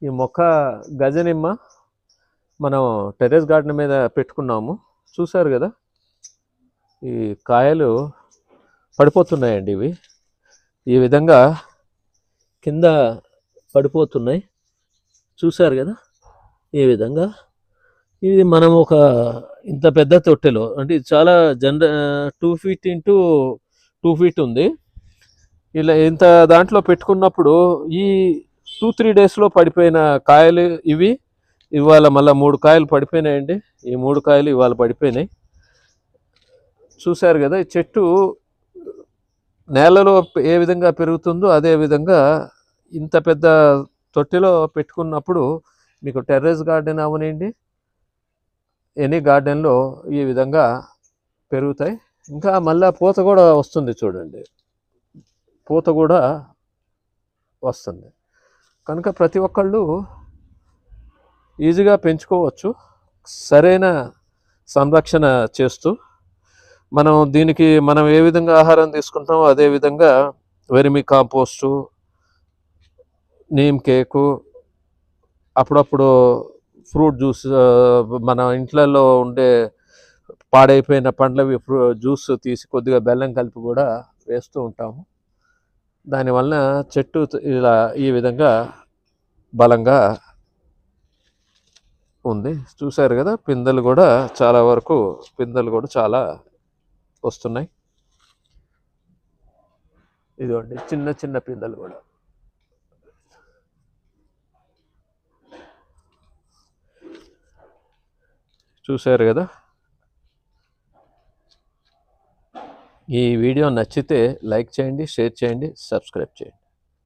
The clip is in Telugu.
ఈ మొక్క గజనిమ్మ మనం టెర్రస్ గార్డెన్ మీద పెట్టుకున్నాము. చూసారు కదా, ఈ కాయలు పడిపోతున్నాయండి. ఇవి ఈ విధంగా కింద పడిపోతున్నాయి. చూసారు కదా, ఈ విధంగా. ఇది మనం ఒక ఇంత పెద్ద తొట్టెలో, అంటే ఇది చాలా 2 feet ఇంటూ 2 feet ఉంది. ఇలా ఇంత దాంట్లో పెట్టుకున్నప్పుడు ఈ 2-3 డేస్లో పడిపోయిన కాయలు ఇవి. ఇవాళ మళ్ళీ 3 కాయలు పడిపోయినాయండి. ఈ 3 కాయలు ఇవాళ పడిపోయినాయి. చూశారు కదా, ఈ చెట్టు నేలలో ఏ విధంగా పెరుగుతుందో అదే విధంగా ఇంత పెద్ద తొట్టిలో పెట్టుకున్నప్పుడు మీకు టెర్రస్ గార్డెన్ అవనండి, ఎనీ గార్డెన్లో ఈ విధంగా పెరుగుతాయి. ఇంకా మళ్ళీ పూత కూడా వస్తుంది. చూడండి, పూత కూడా వస్తుంది. కనుక ప్రతి ఒక్కళ్ళు ఈజీగా పెంచుకోవచ్చు, సరైన సంరక్షణ చేస్తూ. దీనికి మనం ఏ విధంగా ఆహారం తీసుకుంటామో అదే విధంగా వెర్మి కాంపోస్టు, నీమ్ కేకు, అప్పుడప్పుడు ఫ్రూట్ జ్యూస్, మన ఇంట్లలో ఉండే పాడైపోయిన పండ్లవి జ్యూస్ తీసి కొద్దిగా బెల్లం కలిపి కూడా వేస్తూ ఉంటాము. దానివల్ల చెట్టు ఇలా ఈ విధంగా బలంగా ఉంది. చూశారు కదా, పిందెలు కూడా చాలా వరకు చాలా వస్తున్నాయి. ఇదిగోండి, చిన్న చిన్న పిందెలు కూడా. చూశారు కదా. ఈ వీడియో నచ్చితే లైక్ చేయండి, షేర్ చేయండి, సబ్స్క్రైబ్ చేయండి.